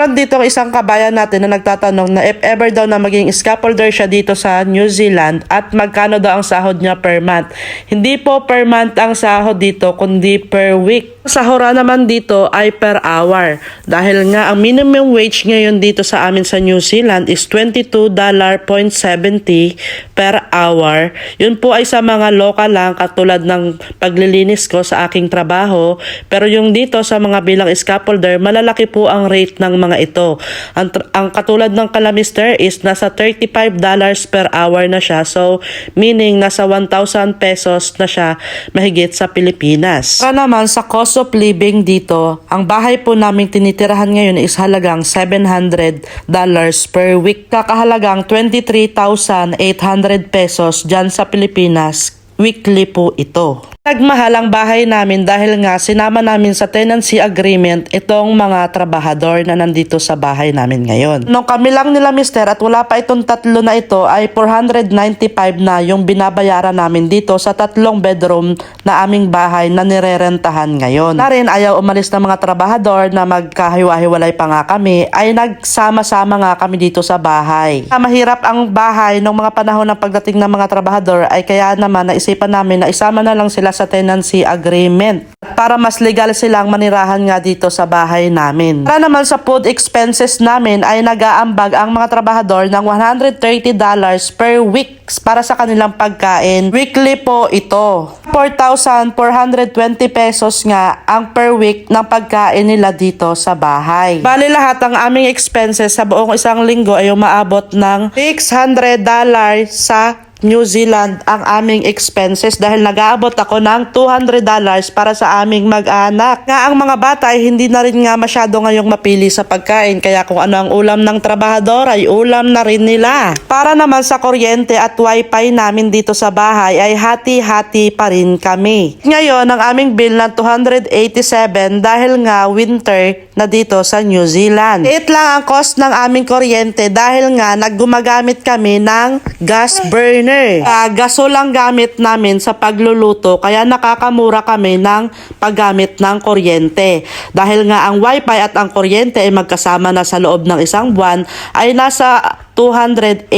Dito ang isang kabayan natin na nagtatanong na if ever daw na maging scaffolder siya dito sa New Zealand at magkano daw ang sahod niya per month. Hindi po per month ang sahod dito kundi per week. Sahura naman dito ay per hour. Dahil nga ang minimum wage ngayon dito sa amin sa New Zealand is $22.70 per hour. Yun po ay sa mga local lang katulad ng paglilinis ko sa aking trabaho. Pero yung dito sa mga bilang scaffolder, malalaki po ang rate ng mga ito. Ang katulad ng kalamister is nasa $35 per hour na siya. So meaning nasa 1,000 pesos na siya mahigit sa Pilipinas. Para naman sa cost of living dito, ang bahay po namin tinitirahan ngayon is halagang $700 per week. Kakahalagang 23,800 pesos dyan sa Pilipinas. Weekly po ito. Nagmahal ang bahay namin dahil nga sinama namin sa tenancy agreement itong mga trabahador na nandito sa bahay namin ngayon. Nung kami lang nila mister at wala pa itong tatlo na ito ay $495 na yung binabayaran namin dito sa 3 bedroom na aming bahay na nirerentahan ngayon. Na rin ayaw umalis ng mga trabahador na magkahiwa-hiwalay pa nga kami ay nagsama-sama nga kami dito sa bahay. Mahirap ang bahay nung mga panahon ng pagdating ng mga trabahador ay kaya naman naisipan namin na isama na lang sila sa tenancy agreement para mas legal silang manirahan nga dito sa bahay namin. Para naman sa food expenses namin ay nag-aambag ang mga trabahador ng $130 per week para sa kanilang pagkain. Weekly po ito. 4,420 pesos nga ang per week ng pagkain nila dito sa bahay. Bali lahat ang aming expenses sa buong isang linggo ay umaabot ng $600 sa New Zealand ang aming expenses dahil nag-aabot ako ng $200 para sa aming mag-anak. Nga ang mga bata ay hindi na rin nga masyado ngayong mapili sa pagkain kaya kung ano ang ulam ng trabahador ay ulam na rin nila. Para naman sa kuryente at wifi namin dito sa bahay ay hati-hati pa rin kami. Ngayon ang aming bill na $287 dahil nga winter na dito sa New Zealand. It lang ang cost ng aming kuryente dahil nga naggumagamit kami ng gas burner. Gaso lang gamit namin sa pagluluto kaya nakakamura kami ng paggamit ng kuryente. Dahil nga ang wifi at ang kuryente ay magkasama na sa loob ng isang buwan ay nasa $287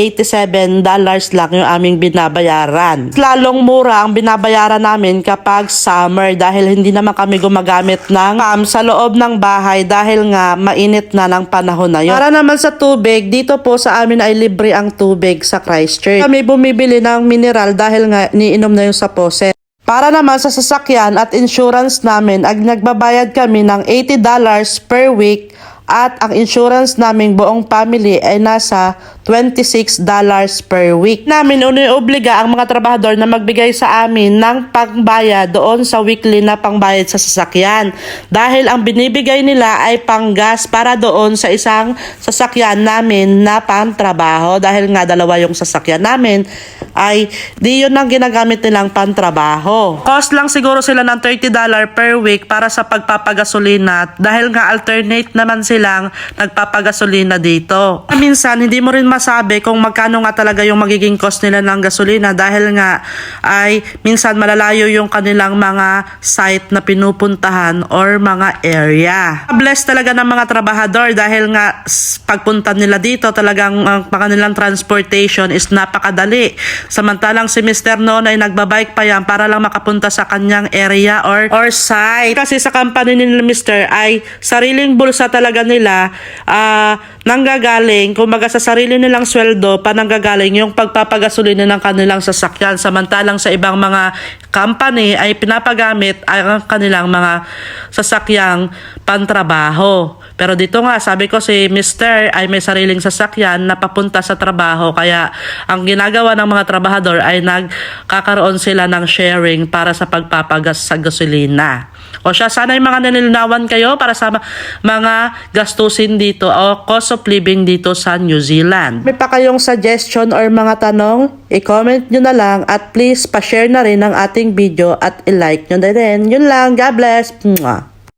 lang yung aming binabayaran. Lalong mura ang binabayaran namin kapag summer dahil hindi naman kami gumagamit ng sa loob ng bahay dahil nga mainit na ng panahon na yun. Para naman sa tubig, dito po sa amin ay libre ang tubig sa Christchurch. Kami bumibili ng mineral dahil nga niinom na yung sa poset. Para naman sa sasakyan at insurance namin, nagbabayad kami ng $80 per week at ang insurance naming buong family ay nasa $26 per week. Namin uniobliga ang mga trabahador na magbigay sa amin ng pangbayad doon sa weekly na pangbayad sa sasakyan. Dahil ang binibigay nila ay panggas para doon sa isang sasakyan namin na pantrabaho. Dahil nga dalawa yung sasakyan namin ay di yun ang ginagamit nilang pantrabaho. Cost lang siguro sila ng $30 per week para sa pagpapagasolina dahil nga alternate naman silang nagpapagasolina dito. Minsan hindi mo rin masabi kung magkano nga talaga yung magiging cost nila ng gasolina dahil nga ay minsan malalayo yung kanilang mga site na pinupuntahan or mga area. Blessed talaga ng mga trabahador dahil nga pagpunta nila dito talagang ang kanilang transportation is napakadali. Samantalang si Mr. noon ay nagbabike pa yan para lang makapunta sa kanyang area or site. Kasi sa company ni Mr. ay sariling bulsa talaga nila nanggagaling, kumbaga sa sarili nilang sweldo pa nanggagaling yung pagpapagasolina ng kanilang sasakyan. Samantalang sa ibang mga company ay pinapagamit ang kanilang mga sasakyang pantrabaho. Pero dito nga, sabi ko si Mr. ay may sariling sasakyan na papunta sa trabaho kaya ang ginagawa ng mga trabahador ay nagkakaroon sila ng sharing para sa pagpapagas sa gasolina. O siya, sana yung mga nanilinawan kayo para sa mga gastusin dito o cost of living dito sa New Zealand. May pa kayong suggestion or mga tanong? I-comment nyo na lang at please pa-share na rin ang ating video at i-like nyo na rin. Yun lang. God bless. Mwah.